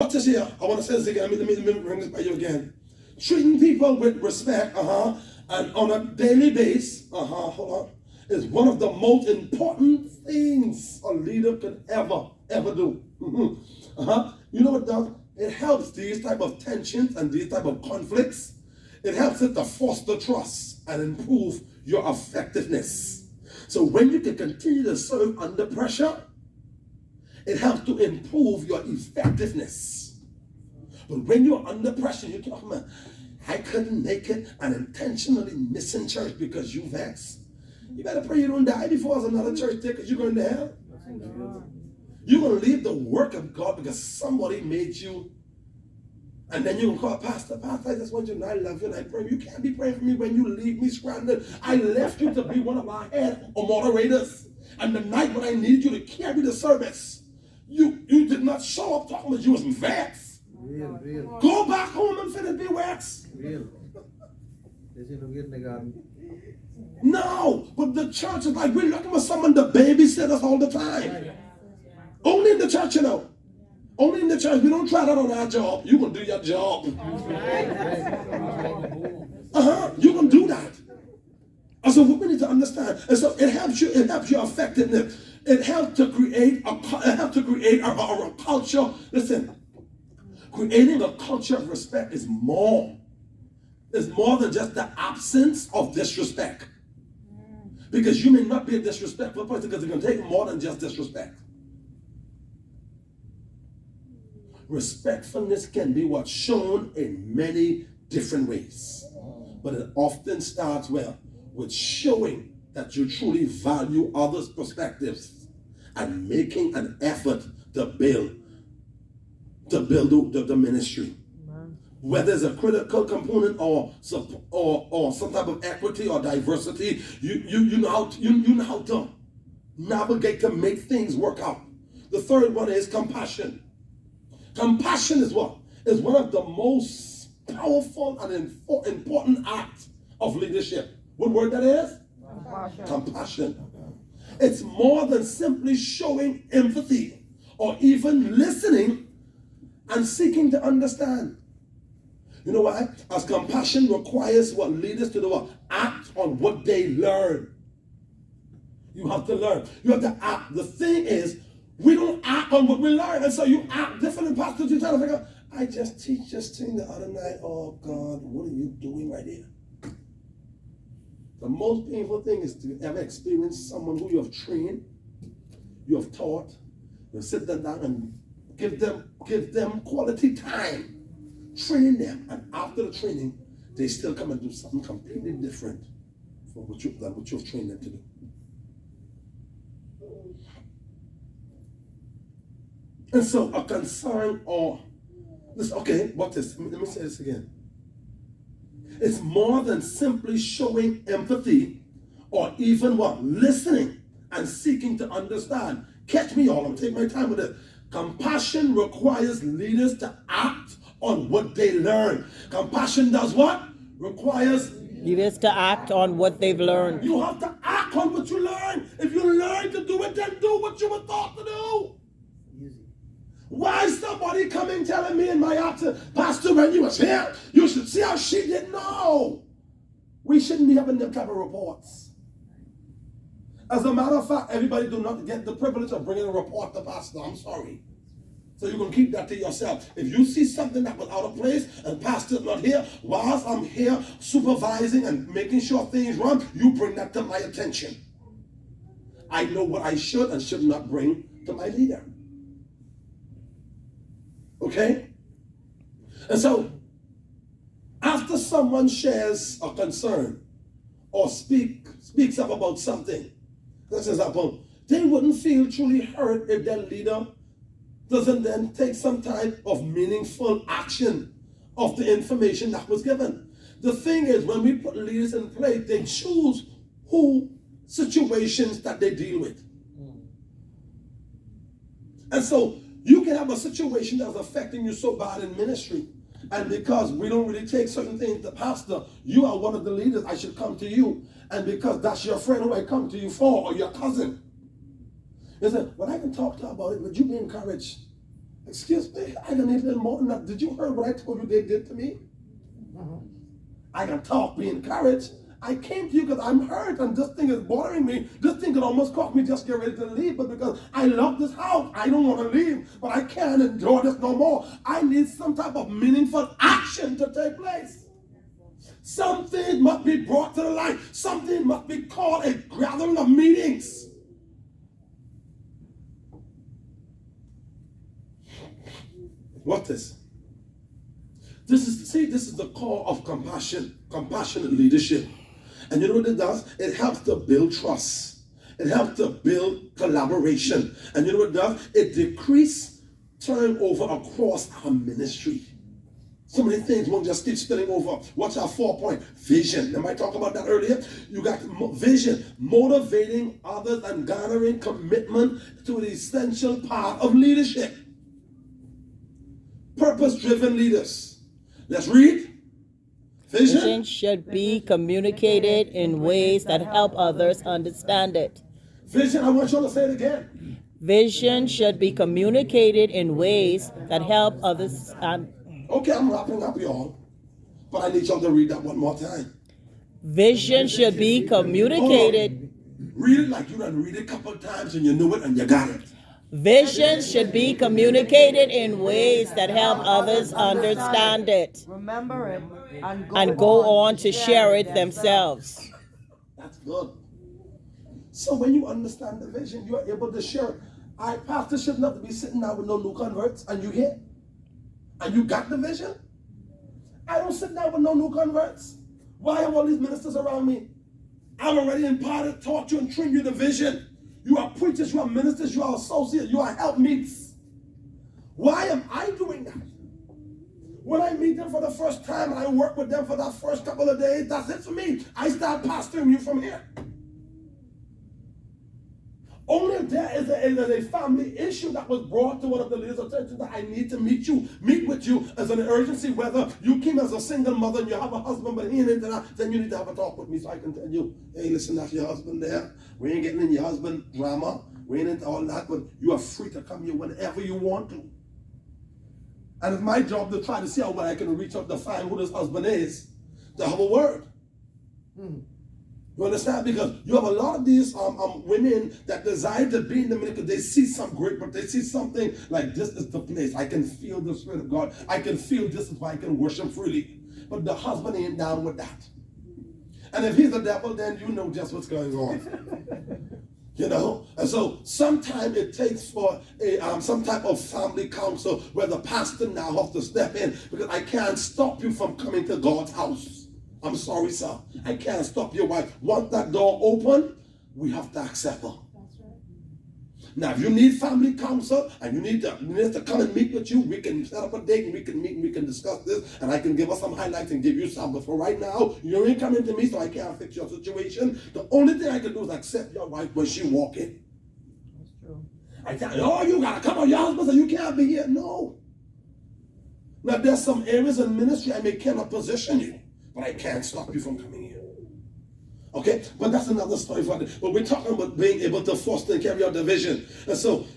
Watch this here. I want to say this again. Let me bring this by you again. Treating people with respect, and on a daily basis, hold on, is one of the most important things a leader can ever do. You know what it does? It helps these type of tensions and these type of conflicts. It helps it to foster trust and improve your effectiveness. So when you can continue to serve under pressure, it helps to improve your effectiveness. But when you're under pressure, you talk about, I couldn't make it, and intentionally missing church because you vexed. You better pray you don't die before there's another church there because you're going to hell. You're going to leave the work of God because somebody made you. And then you're going to call Pastor, I just want you to know I love you and I pray. You can't be praying for me when you leave me stranded. I left you to be one of our head or moderators. And the night when I needed you to carry the service, you did not show up talking about you was vexed. Real. Go back home and finish be vexed. No, but the church is like, we're looking for someone to babysit us all the time. Only in the church, you know. Only in the church. We don't try that on our job. You're going to do your job. You're going to do that. And so what we need to understand, and so it helps your effectiveness. It helps to create a culture. Listen, creating a culture of respect is more than just the absence of disrespect. Because you may not be a disrespectful person because it's going to take more than just disrespect. Respectfulness can be what's shown in many different ways. But it often starts with showing that you truly value others' perspectives and making an effort to build the ministry. Whether it's a critical component or some type of equity or diversity, you know how to navigate to make things work out. The third one is compassion. Compassion is what? Is one of the most powerful and important acts of leadership. What word that is? Compassion. It's more than simply showing empathy or even listening and seeking to understand. You know why? As compassion requires what leaders to do what? Act on what they learn. You have to learn. You have to act. The thing is, we don't act on what we learn. And so you act different. And pastors, you try to figure out, I just teach this thing the other night. Oh God, what are you doing right here? The most painful thing is to ever experience someone who you have trained, you have taught, you sit them down and give them quality time. Train them, and after the training, they still come and do something completely different from what you've trained them to do. And so a concern or this, okay, what this? Let me say this again. It's more than simply showing empathy or even what? Listening and seeking to understand. Catch me all, I'm taking my time with it. Compassion requires leaders to act on what they learn. Compassion does what? Requires leaders to act on what they've learned. You have to act on what you learn. If you learn to do it, then do what you were taught to do. Why is somebody coming telling me in my absence, Pastor, when you was here, you should see how she did? No. We shouldn't be having them type of reports. As a matter of fact, everybody do not get the privilege of bringing a report to Pastor. I'm sorry. So you're going to keep that to yourself. If you see something that was out of place and Pastor's not here, whilst I'm here supervising and making sure things run, you bring that to my attention. I know what I should and should not bring to my leader. Okay? And so, after someone shares a concern or speaks up about something, for example, they wouldn't feel truly hurt if their leader doesn't then take some type of meaningful action of the information that was given. The thing is, when we put leaders in place, they choose who situations that they deal with. And so you can have a situation that's affecting you so bad in ministry, and because we don't really take certain things to Pastor, you are one of the leaders, I should come to you. And because that's your friend who I come to you for, or your cousin. You say, well, I can talk to her about it, but you be encouraged. Excuse me, I don't need a little more than that. Did you hear what I told you they did to me? I can talk, be encouraged. I came to you because I'm hurt and this thing is bothering me. This thing could almost cost me just get ready to leave, but because I love this house, I don't want to leave, but I can't endure this no more. I need some type of meaningful action to take place. Something must be brought to the light. Something must be called a gathering of meetings. What's this? This is the core of compassion, compassionate leadership. And you know what it does? It helps to build trust. It helps to build collaboration. And you know what it does? It decreases turnover across our ministry. So many things won't just keep spilling over. What's our 4-point? Vision. Remember I talked about that earlier? You got vision, motivating others and garnering commitment to the essential part of leadership. Purpose-driven leaders. Let's read. Vision should be communicated in ways that help others understand it. Vision, I want you to say it again. Vision should be communicated in ways that help others. Okay, I'm wrapping up, y'all. But I need y'all to read that one more time. Vision should be communicated. Read it like you done read it a couple of times and you knew it and you got it. Vision should be communicated in ways that help others understand it. Remember it And go on to share it themselves. That's good. So when you understand the vision, you are able to share it. I, pastor, should not be sitting down with no new converts and you here. And you got the vision? I don't sit down with no new converts. Why have all these ministers around me? I've already imparted, taught you, and trained you the vision. You are preachers, you are ministers, you are associates, you are helpmeets. Why am I doing that? When I meet them for the first time and I work with them for that first couple of days, that's it for me. I start pastoring you from here. Only if there is a family issue that was brought to one of the leaders' attention that I need to meet with you as an urgency, whether you came as a single mother and you have a husband but he ain't into that, then you need to have a talk with me so I can tell you, hey, listen, that's your husband there. We ain't getting in your husband drama. We ain't into all that, but you are free to come here whenever you want to. And it's my job to try to see how well I can reach out to find who this husband is, to have a word. You understand? Because you have a lot of these women that desire to be in the ministry. They see some great, but they see something like this is the place. I can feel the Spirit of God. I can feel this is why I can worship freely. But the husband ain't down with that. And if he's the devil, then you know just what's going on. You know? And so sometimes it takes for some type of family counsel where the pastor now has to step in because I can't stop you from coming to God's house. I'm sorry, sir. I can't stop your wife. Once that door open, we have to accept her. That's right. Now, if you need family counsel and you need to come and meet with you, we can set up a date and we can meet and we can discuss this and I can give us some highlights and give you some. But for right now, you ain't coming to me, so I can't fix your situation. The only thing I can do is accept your wife when she walk in. That's true. I tell you, oh, you got to come on your husband so you can't be here. No. Now, there's some areas in ministry I cannot position you. But I can't stop you from coming here. Okay? But that's another story for it. But we're talking about being able to foster and carry out the vision. And so